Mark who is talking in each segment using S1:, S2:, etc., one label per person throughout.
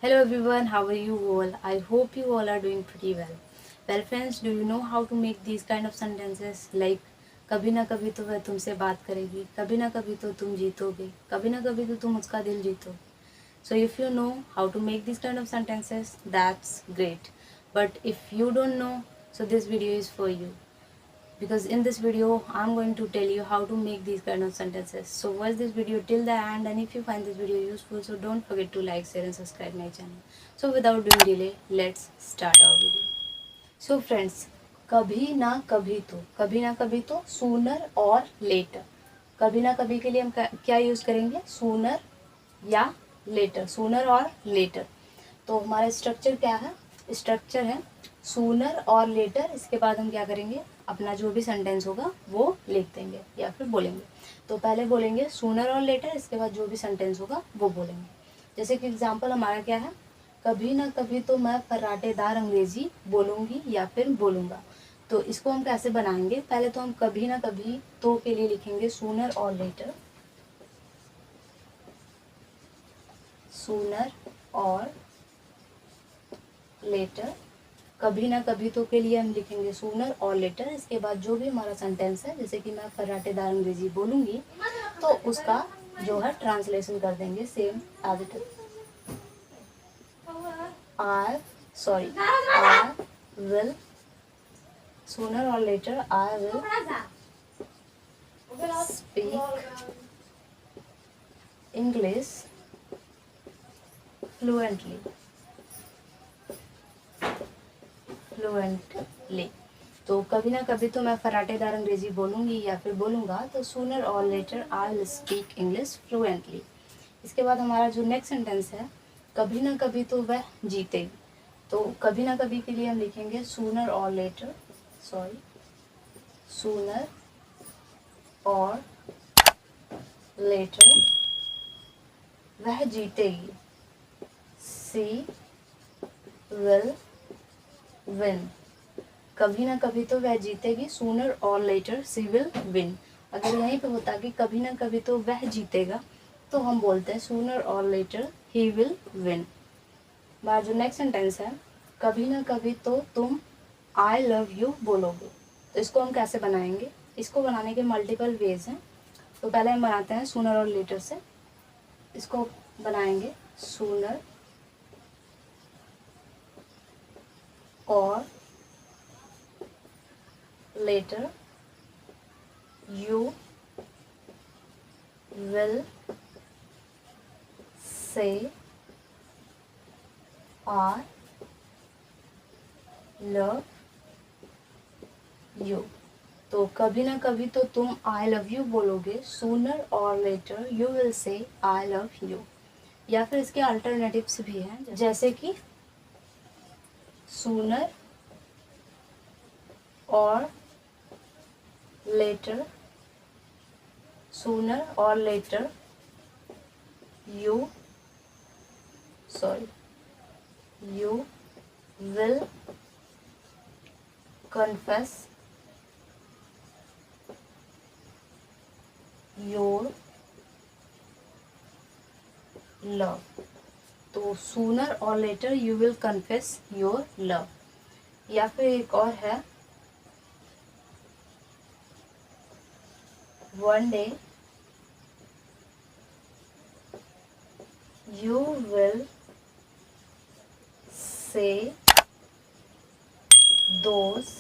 S1: Hello everyone, how are you all? I hope you all are doing pretty well. Well friends, do you know how to make these kind of sentences like कभी ना कभी तो वह तुमसे बात करेगी, कभी ना कभी तो तुम जीतोगे, कभी ना कभी तो तुम उसका दिल जीतोगे. So if you know how to make these kind of sentences, that's great. But if you don't know, so this video is for you. Because in this video I'm going to tell you how to make these kind of sentences. So watch this video till the end, and if you find this video useful, so don't forget to like, share and subscribe my channel. So without doing delay, let's start our video. So friends, कभी ना कभी तो sooner और later. कभी ना कभी के लिए हम क्या यूज करेंगे? सूनर या लेटर, सूनर और लेटर. तो हमारा स्ट्रक्चर क्या है? स्ट्रक्चर है सूनर और लेटर. इसके बाद हम क्या करेंगे? अपना जो भी सेंटेंस होगा वो लिख देंगे या फिर बोलेंगे. तो पहले बोलेंगे सूनर और लेटर, इसके बाद जो भी सेंटेंस होगा वो बोलेंगे. जैसे कि एग्जांपल हमारा क्या है? कभी ना कभी तो मैं फर्राटेदार अंग्रेजी बोलूँगी या फिर बोलूँगा. तो इसको हम कैसे बनाएंगे? पहले तो हम कभी ना कभी तो के लिए लिखेंगे सूनर और लेटर, सूनर और लेटर. कभी ना कभी तो के लिए हम लिखेंगे सूनर और लेटर. इसके बाद जो भी हमारा सेंटेंस है, जैसे कि मैं फर्राटेदार अंग्रेजी बोलूँगी, तो उसका जो है ट्रांसलेशन कर देंगे same as it is. I will, sooner और later, I will speak English fluently. तो कभी ना कभी तो मैं फर्राटेदार अंग्रेजी बोलूँगी या फिर बोलूँगा, तो सूनर और later I will speak English fluently. इसके बाद हमारा जो नेक्स्ट सेंटेंस है, कभी ना कभी तो वह जीतेगी. तो कभी ना कभी के लिए हम लिखेंगे सूनर और लेटर, सूनर और लेटर, वह जीतेगी, सी विल विन. कभी ना कभी तो वह जीतेगी, सूनर और लेटर सी विल विन. अगर यहीं पे होता कि कभी ना कभी तो वह जीतेगा, तो हम बोलते हैं सूनर और लेटर ही विल विन. बार जो नेक्स्ट सेंटेंस है, कभी ना कभी तो तुम आई लव यू बोलोगे. तो इसको हम कैसे बनाएंगे? इसको बनाने के मल्टीपल वेज हैं. तो पहले हम बनाते हैं सूनर और लेटर से. इसको बनाएंगे सूनर और letter, you will say I love you. तो कभी ना कभी तो तुम आई लव यू बोलोगे, सूनर और later you will say I love you. या फिर इसके अल्टरनेटिव्स भी हैं, जैसे कि सूनर और लेटर, सूनर और later you will confess your love. तो सूनर और later you will confess your love. या फिर एक और है, one day you will say those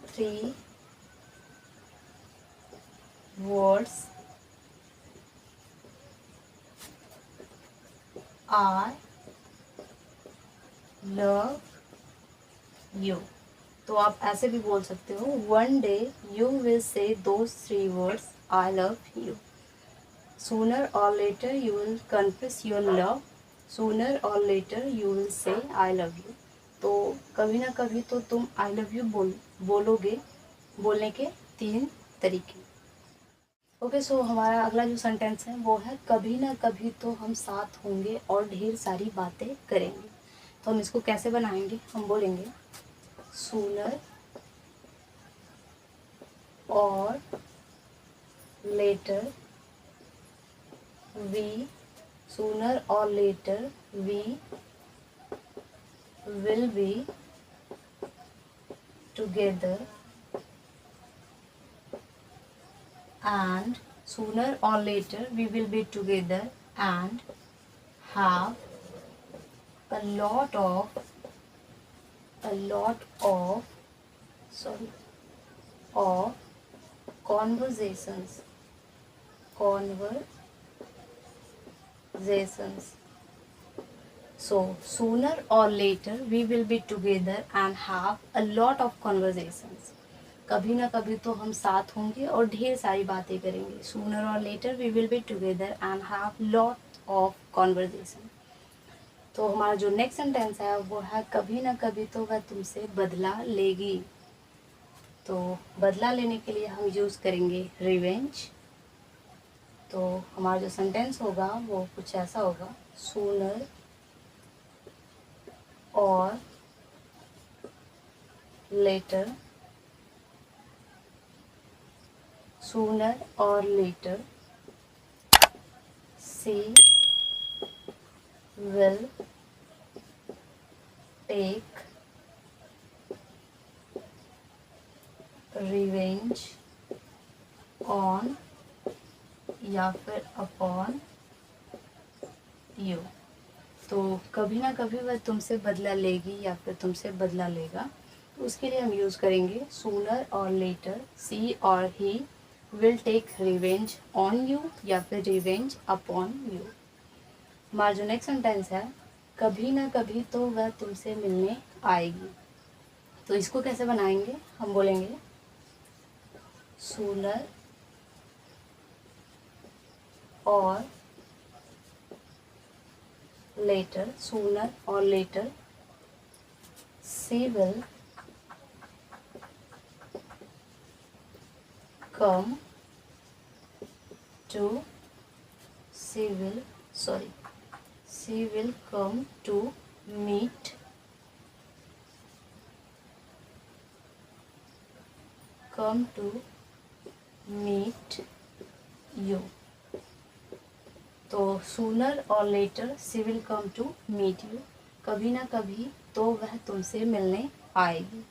S1: 3 words, I love you. तो आप ऐसे भी बोल सकते हो, one day you will say those 3 words I love you. Sooner और later you will confess your love, sooner और later you will say I love you. तो कभी ना कभी तो तुम आई लव यू बोलोगे. बोलने के 3 तरीके. ओके, सो हमारा अगला जो सेंटेंस है वो है, कभी ना कभी तो हम साथ होंगे और ढेर सारी बातें करेंगे. तो हम इसको कैसे बनाएंगे? हम बोलेंगे सूनर और later we sooner or later we will be together, and sooner or later we will be together and have a lot of a lot of sorry of conversations conversations So sooner or later we will be together and have a lot of conversations. कभी ना कभी तो हम साथ होंगे और ढेर सारी बातें करेंगे. Sooner or later we will be together and have lot of conversation. तो हमारा जो नेक्स्ट सेंटेंस है वो है कभी ना कभी तो वह तुमसे बदला लेगी. तो बदला लेने के लिए हम यूज़ करेंगे रिवेंज. तो हमारा जो सेंटेंस होगा वो कुछ ऐसा होगा, sooner or later, sooner or later she will take revenge on या फिर upon you. तो कभी ना कभी वह तुमसे बदला लेगी या फिर तुमसे बदला लेगा. तो उसके लिए हम यूज़ करेंगे सूनर और लेटर. सी और he will take revenge on you या फिर रिवेंज अपॉन यू. हमारा जो नेक्स्ट सेंटेंस है कभी ना कभी तो वह तुमसे मिलने आएगी. तो इसको कैसे बनाएंगे, हम बोलेंगे सूनर और later, sooner or later she will come to she will come to meet you. तो सूनर और later she will come to meet you. कभी ना कभी तो वह तुमसे मिलने आएगी.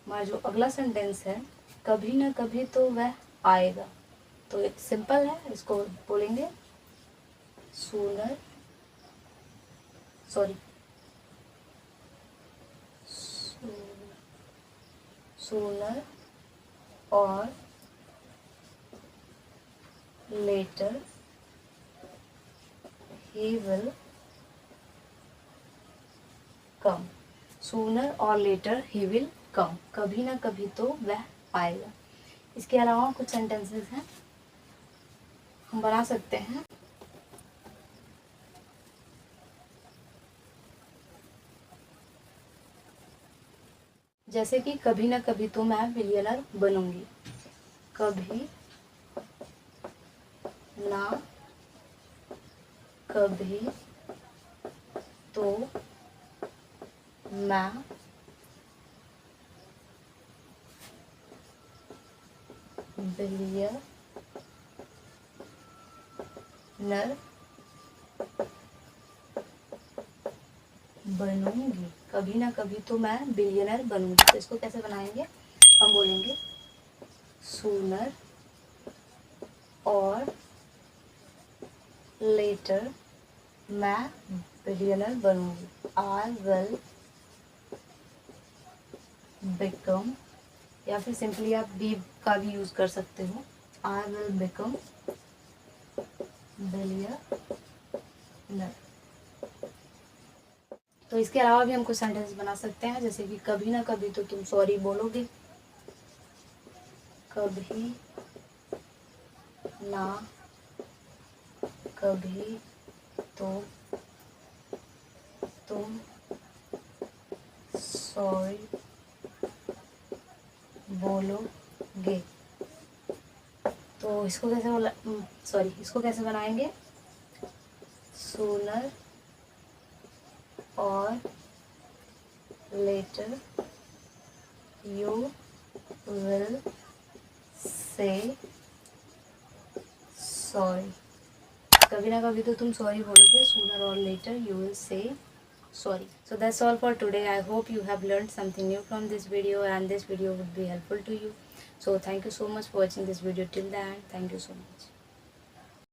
S1: हमारा जो अगला सेंटेंस है कभी ना कभी तो वह आएगा. तो एक सिंपल है, इसको बोलेंगे सूनर और letter he will come. Sooner or later he will come. कभी ना कभी तो वह आएगा. इसके अलावा कुछ सेंटेंसेस हैं हम बना सकते हैं. जैसे कि कभी ना कभी तो मैं बिलियनर बनूंगी. कभी ना कभी तो मैं बिलियनर बनूंगी. कभी ना कभी तो मैं बिलियनर बनूंगी. तो इसको कैसे बनाएंगे, हम बोलेंगे सूनर और लेटर मैं बिलियनर बनूंगी. आई विल बिकम, या फिर सिंपली आप बी का भी यूज़ कर सकते हो. I will become billionaire. तो इसके अलावा भी हम कुछ सेंटेंस बना सकते हैं, जैसे कि कभी ना कभी तो तुम सॉरी बोलोगे. कभी ना कभी तो तुम सॉरी बोलोगे. तो इसको कैसे बनाएंगे, सूनर और later you will say sorry. कभी ना कभी तो तुम सॉरी बोलोगे, सूनर और later you will say sorry. So that's all for today. I hope you have learned something new from this video and this video would be helpful to you. So thank you so much for watching this video till the end. Thank you so much.